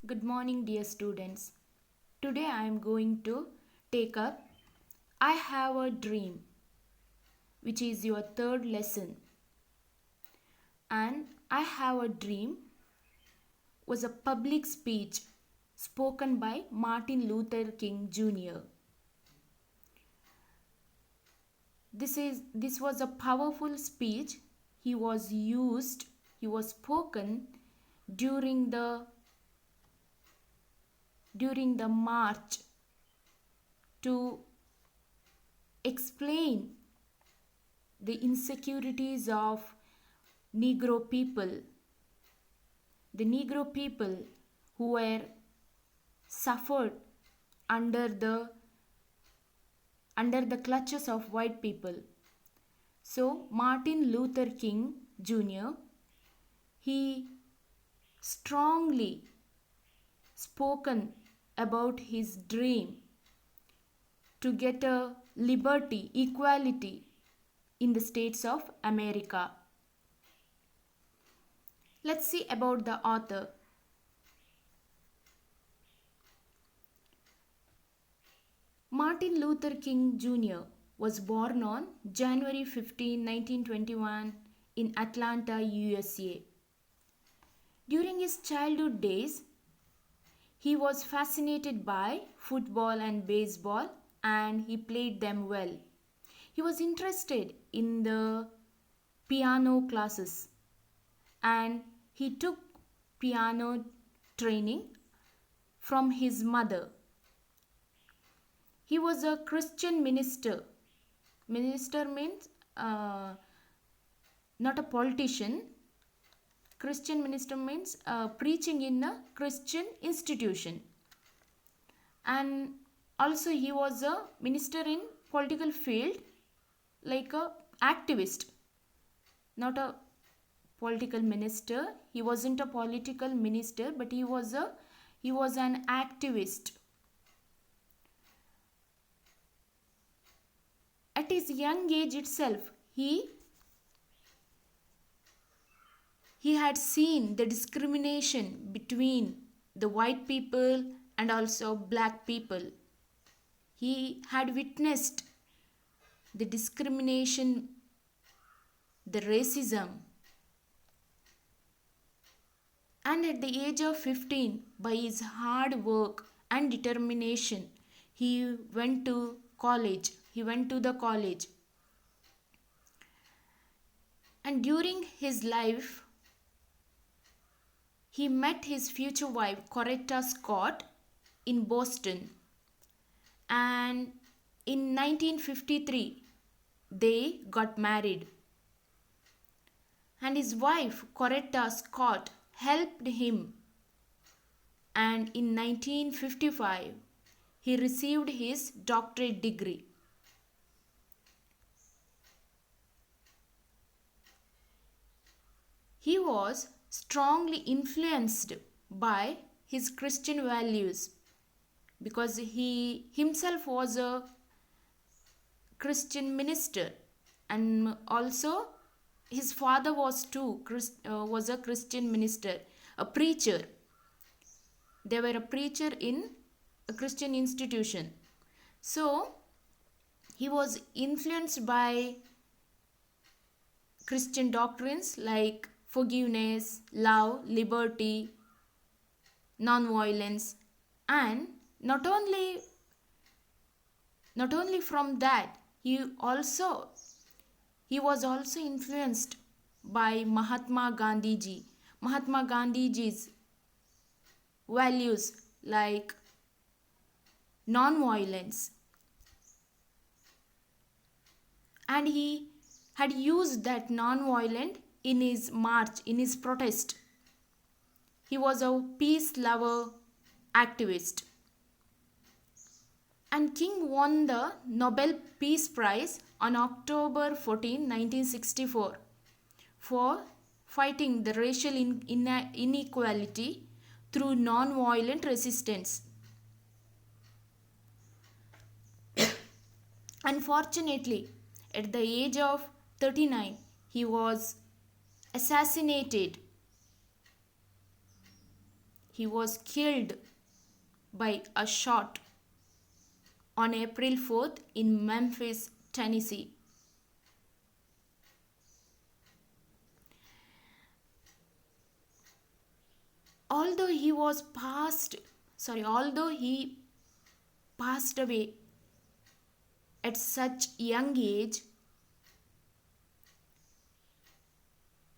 Good morning, dear students. Today I am going to take up I Have a Dream, which is your third lesson. And I Have a Dream was a public speech spoken by Martin Luther King Jr. This was a powerful speech. He was used, he was spoken during the march to explain the insecurities of Negro people, the Negro people who were suffered under the clutches of white people. So Martin Luther King Jr. he strongly spoken about his dream to get a liberty, equality in the states of America. Let's see about the author. Martin Luther King Jr. was born on January 15, 1921 in Atlanta, USA. During his childhood days, he was fascinated by football and baseball and he played them well. He was interested in the piano classes and he took piano training from his mother. He was a Christian minister. Minister means not a politician. Christian minister means preaching in a Christian institution. And also he was a minister in political field, like a activist, not a political minister. He wasn't a political minister, but he was an activist. At his young age itself, he had seen the discrimination between the white people and also black people. He had witnessed the discrimination, the racism. And at the age of 15, by his hard work and determination, he went to college. And during his life, he met his future wife, Coretta Scott, in Boston. And in 1953, they got married. And his wife, Coretta Scott, helped him. And in 1955, he received his doctorate degree. He was strongly influenced by his Christian values because he himself was a Christian minister, and also his father was a Christian minister, a preacher. They were a preacher in a Christian institution. So he was influenced by Christian doctrines like forgiveness, love, liberty, non-violence, and not only from that, he was also influenced by Mahatma Gandhiji's values like non-violence, and he had used that non-violent in his march, in his protest. He was a peace lover activist. And King won the Nobel Peace Prize on October 14, 1964 for fighting the racial inequality through non-violent resistance. Unfortunately, at the age of 39, he was assassinated he was killed by a shot on April 4th in Memphis, Tennessee. Although he passed away at such young age,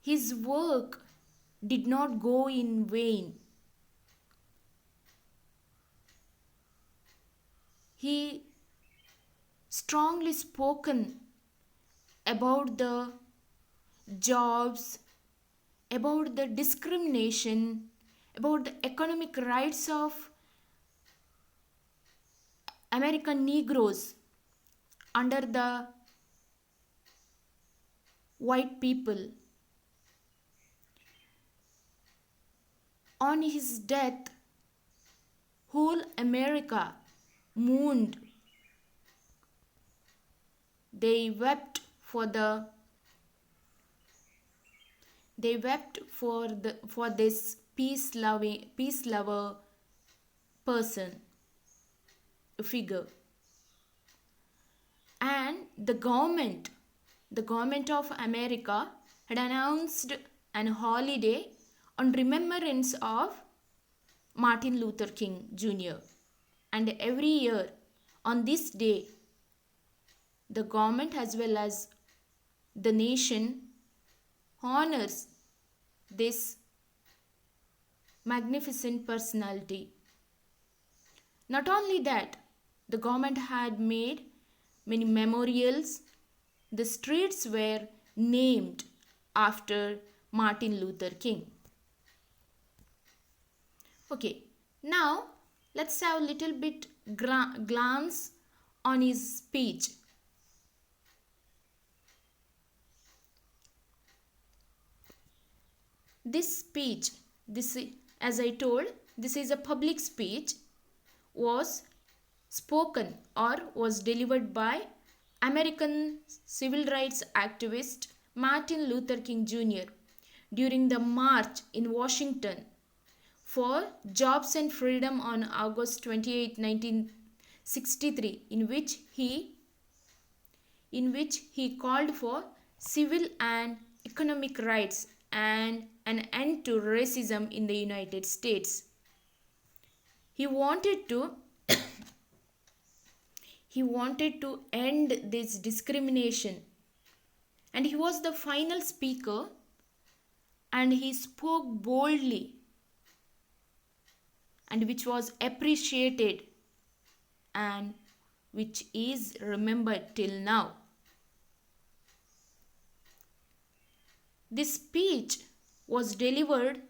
his work did not go in vain. He strongly spoken about the jobs, about the discrimination, about the economic rights of American Negroes under the white people. On his death, whole America mourned. They wept for this peace lover person figure. And the government of America had announced an holiday on remembrance of Martin Luther King Jr. And every year on this day, the government as well as the nation honors this magnificent personality. Not only that, the government had made many memorials. The streets were named after Martin Luther King. Okay, now let's have a little bit glance on his speech. This speech, as I told, this is a public speech, was spoken or was delivered by American civil rights activist Martin Luther King Jr. during the march in Washington for Jobs and Freedom on August 28, 1963, in which he called for civil and economic rights and an end to racism in the United States. He wanted to end this discrimination, and he was the final speaker, and he spoke boldly, and which was appreciated and which is remembered till now. This speech was delivered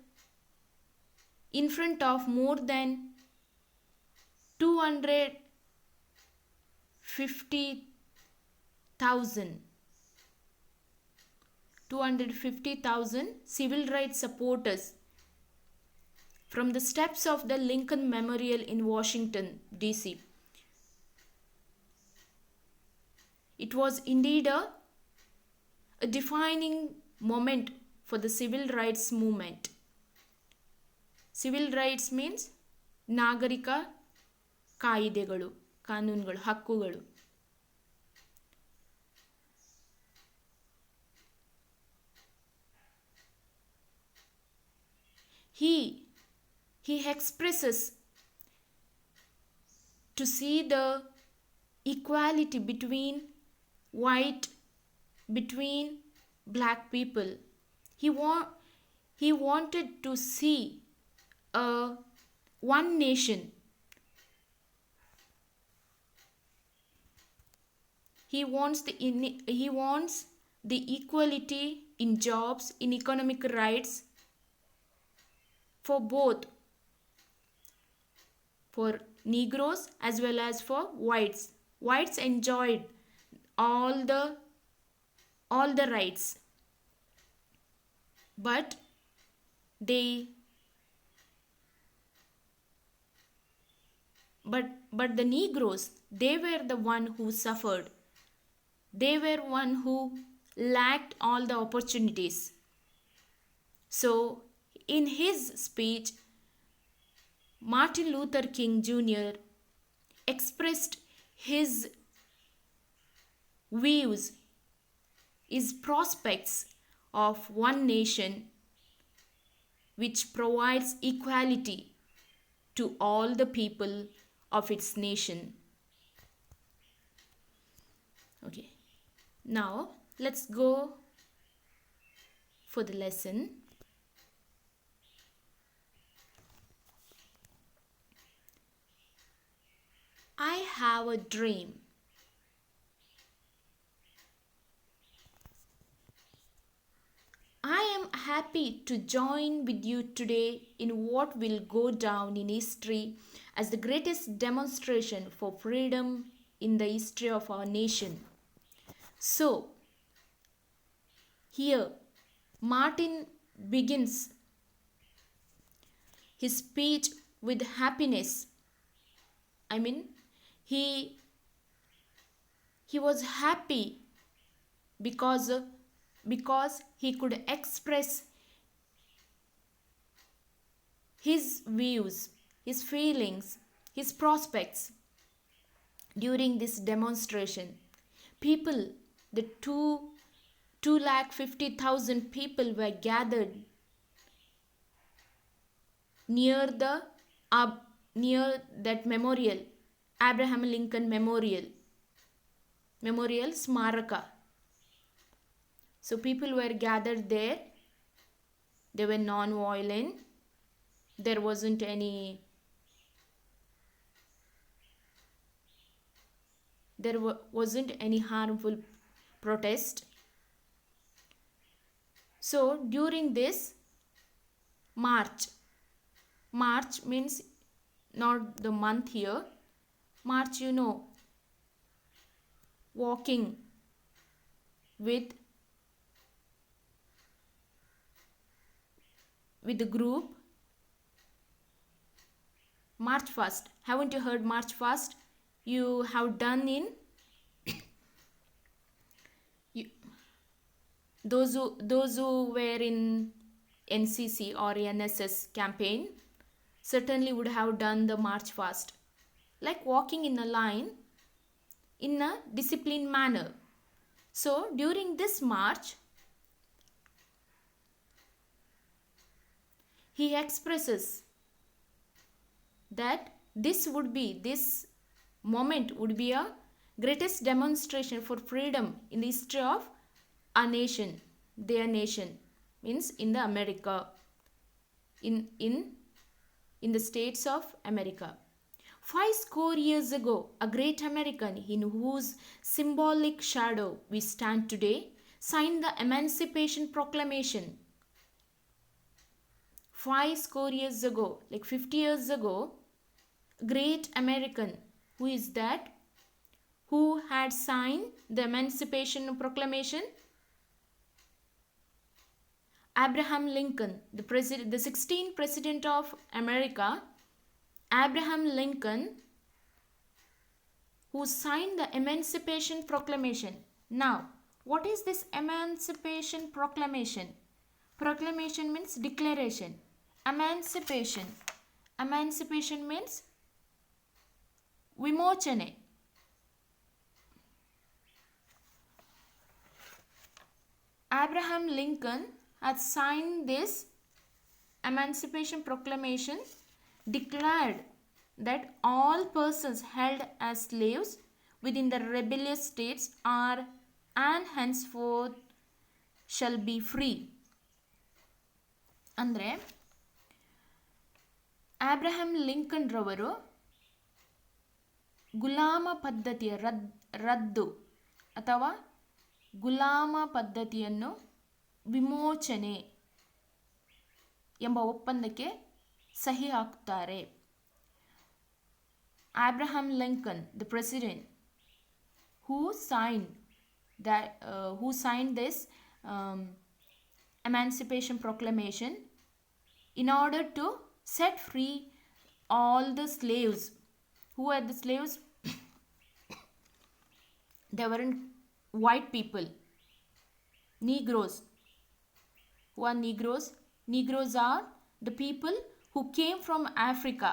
in front of more than 250,000 civil rights supporters from the steps of the Lincoln Memorial in Washington, D.C. It was indeed a defining moment for the civil rights movement. Civil rights means ನಾಗರಿಕ ಕಾಯಿದೆಗಳು, ಕಾನೂನುಗಳು, ಹಕ್ಕುಗಳು. He expresses to see the equality between black people. He wanted to see one nation. He wants the equality in jobs, in economic rights for both, for Negroes as well as for whites. Whites enjoyed all the rights, but the Negroes, they were the one who suffered. They were one who lacked all the opportunities. So in his speech, Martin Luther King Jr. expressed his views, his prospects of one nation which provides equality to all the people of its nation. Okay, now let's go for the lesson. I have a dream. I am happy to join with you today in what will go down in history as the greatest demonstration for freedom in the history of our nation. So, here Martin begins his speech with happiness. I mean, he was happy because he could express his views, his feelings, his prospects during this demonstration. People, the 250,000 people were gathered near that memorial, Abraham Lincoln Memorial Smaraka. So people were gathered there. They were non-violent. There wasn't any harmful protest. So during this march means not the month here. March, walking with the group. March fast. Haven't you heard March fast? You have done in those who were in NCC or NSS campaign certainly would have done the march fast, like walking in a line in a disciplined manner. So during this march, he expresses that this moment would be a greatest demonstration for freedom in the history of our nation. Their nation means in the America, in the states of America. 50 years ago, a great American in whose symbolic shadow we stand today signed the Emancipation Proclamation. 50 years ago, like 50 years ago, great American, who is that? Who had signed the Emancipation Proclamation? Abraham Lincoln, the 16th President of America, Abraham Lincoln, who signed the Emancipation Proclamation. Now, what is this Emancipation Proclamation? Proclamation means declaration. Emancipation means vimochane. Abraham Lincoln had signed this Emancipation Proclamation, declared that all persons held as slaves within the rebellious states are and henceforth shall be free. ಅಂದರೆ ಆಬ್ರಹಂ Lincoln ರವರು ಗುಲಾಮ ಪದ್ಧತಿಯ ರದ್ದು ಅಥವಾ ಗುಲಾಮ ಪದ್ಧತಿಯನ್ನು ವಿಮೋಚನೆ ಎಂಬ ಒಪ್ಪಂದಕ್ಕೆ ಸಹಿ ಹಾಕುತ್ತಾರೆ. Abraham Lincoln, the president, who signed this Emancipation Proclamation in order to set free all the slaves. Who are the slaves? They weren't white people. Negroes. Who are Negroes? Negroes are the people who came from Africa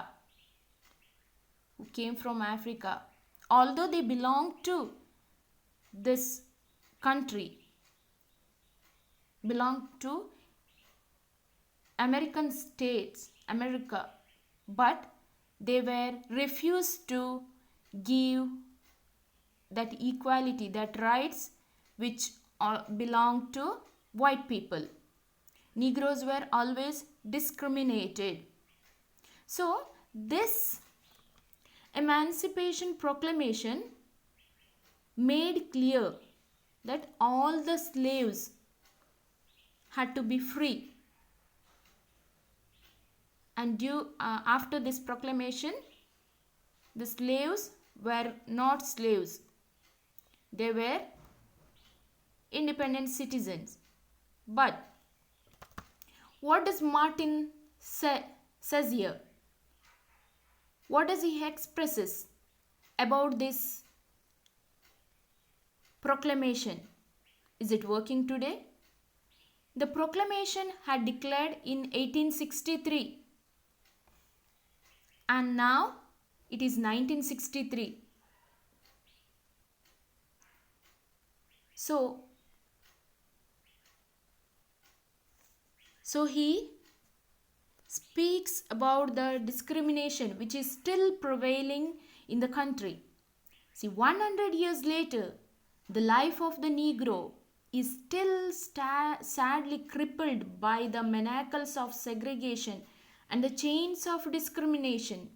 who came from Africa, although they belong to this country, belong to American states, America, but they were refused to give that equality, that rights which belong to white people. Negroes were always discriminated. So this Emancipation Proclamation made clear that all the slaves had to be free. And after this proclamation, the slaves were not slaves. They were independent citizens. But what does Martin says here? What does he expresses about this proclamation? Is it working today? The proclamation had declared in 1863 and now it is 1963. So he speaks about the discrimination which is still prevailing in the country. See, 100 years later, the life of the Negro is still sadly crippled by the manacles of segregation and the chains of discrimination.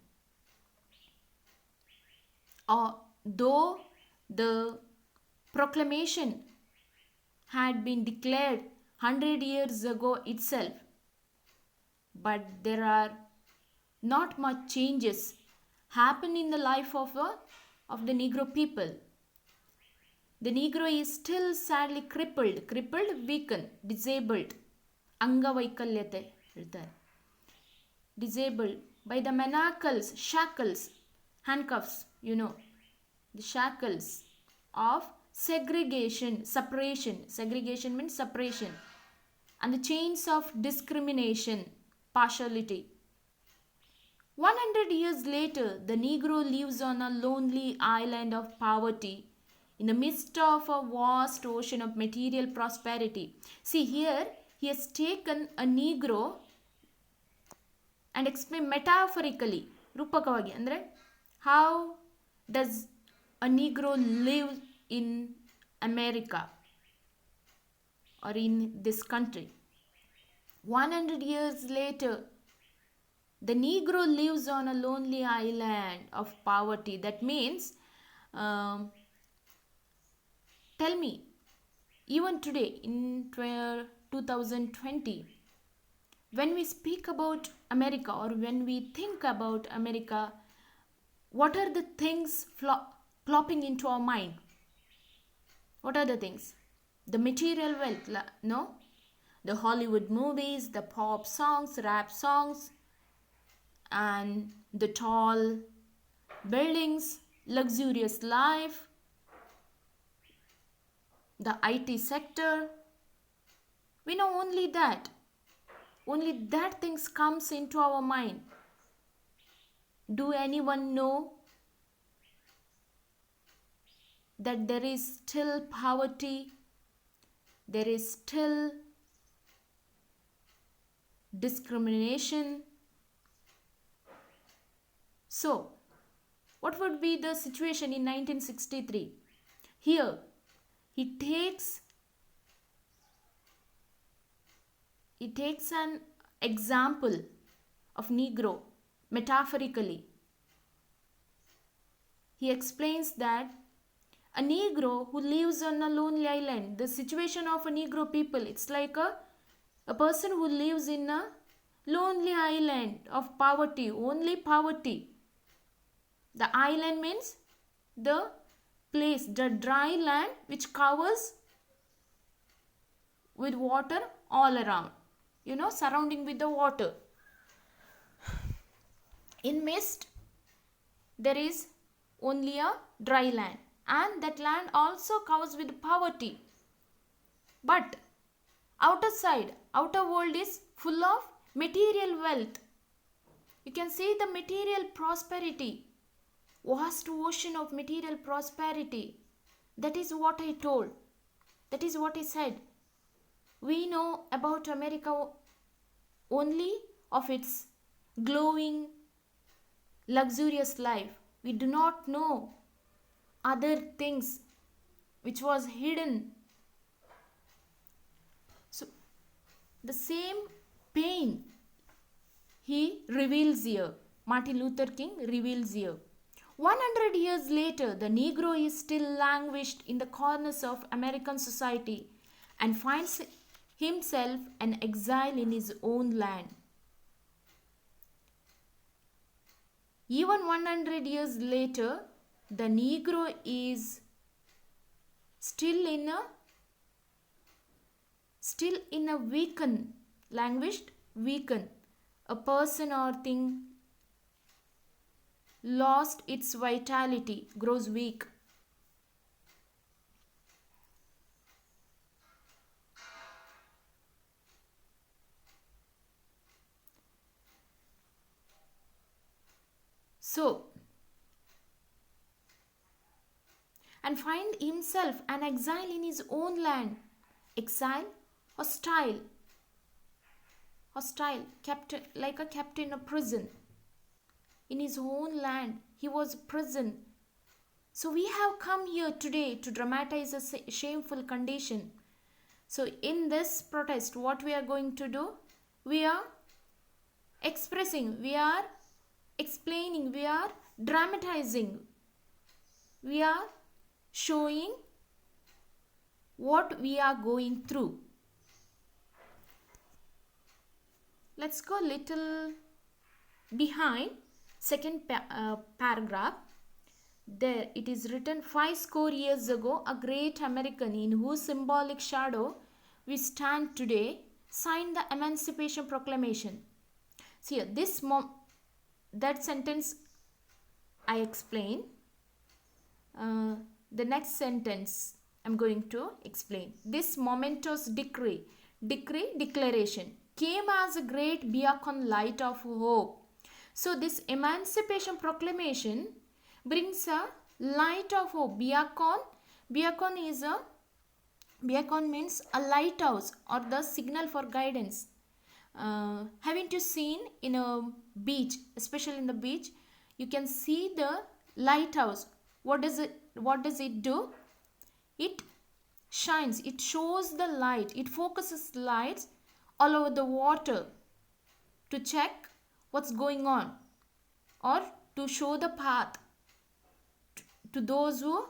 Though the proclamation had been declared 100 years ago itself, but there are not much changes happen in the life of the Negro people. The Negro is still sadly crippled, weakened, disabled, angavaikalyate, disabled by the manacles, shackles, handcuffs, the shackles of segregation, separation. Segregation means separation. And the chains of discrimination, partiality. 100 years later, the Negro lives on a lonely island of poverty in the midst of a vast ocean of material prosperity. See, here he has taken a Negro and explained metaphorically, Rupakavagi, andre how does a Negro live in America or in this country. 100 years later, the Negro lives on a lonely island of poverty. That means, tell me, even today in 2020, when we speak about America or when we think about America, what are the things plopping into our mind? What are the things? The material wealth, no? The Hollywood movies, the pop songs, rap songs, and the tall buildings, luxurious life, the IT sector. We know only that. Only that things comes into our mind. Do anyone know that there is still poverty, there is still discrimination? So, what would be the situation in 1963? Here, he takes an example of Negro metaphorically. He explains that a Negro who lives on a lonely island, the situation of a Negro people, it's like a person who lives in a lonely island of poverty, only poverty. The island means the place, the dry land which covers with water all around, surrounding with the water. In midst, there is only a dry land, and that land also covers with poverty. But outer world is full of material wealth. You can see the material prosperity. vast ocean of material prosperity. That is what I told. That is what I said. We know about America only of its glowing, luxurious life. We do not know other things which was hidden. So the same pain he reveals here. Martin Luther King reveals here. 100 years later, the Negro is still languished in the corners of American society and finds himself an exile in his own land. Even 100 years later, the Negro is still in a languished, weakened. A person or thing lost its vitality, grows weak. So, and find himself an exile in his own land. Exile, hostile, captain, like a captain of prison. In his own land, he was prison. So we have come here today to dramatize a shameful condition. So in this protest, what we are going to do? We are expressing, we are explaining, we are dramatizing. We are showing what we are going through. Let's go a little behind second paragraph. There it is written, 5 score years ago, a great American in whose symbolic shadow we stand today signed the Emancipation Proclamation. See here, that sentence I explain. The next sentence I'm going to explain. This momentous declaration came as a great beacon light of hope. So this Emancipation Proclamation brings a light of hope. Beacon means a lighthouse or the signal for guidance. Haven't you seen in a beach, especially in the beach, you can see the lighthouse. What does it do? It shines, it shows the light, it focuses lights all over the water to check what's going on or to show the path to those who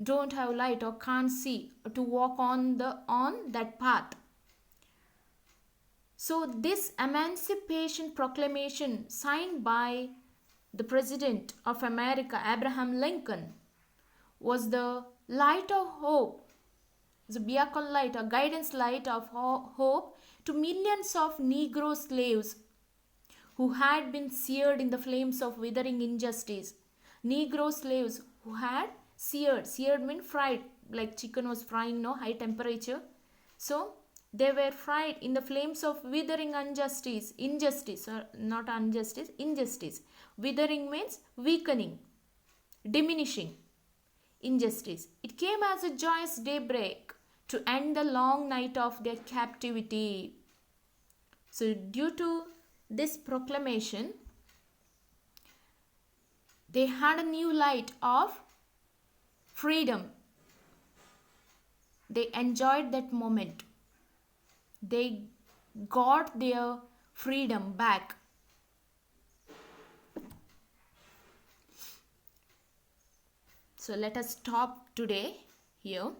don't have light or can't see, to walk on that path. So this Emancipation Proclamation signed by the President of America, Abraham Lincoln, was the light of hope, the beacon light, a guidance light of hope to millions of Negro slaves who had been seared in the flames of withering injustice. Negro slaves who had seared means fried, like chicken was frying, no, high temperature. So they were fried in the flames of withering injustice. Withering means weakening, diminishing. Injustice. It came as a joyous daybreak to end the long night of their captivity. So due to this proclamation, they had a new light of freedom. They enjoyed that moment. They got their freedom back. So let us stop today here.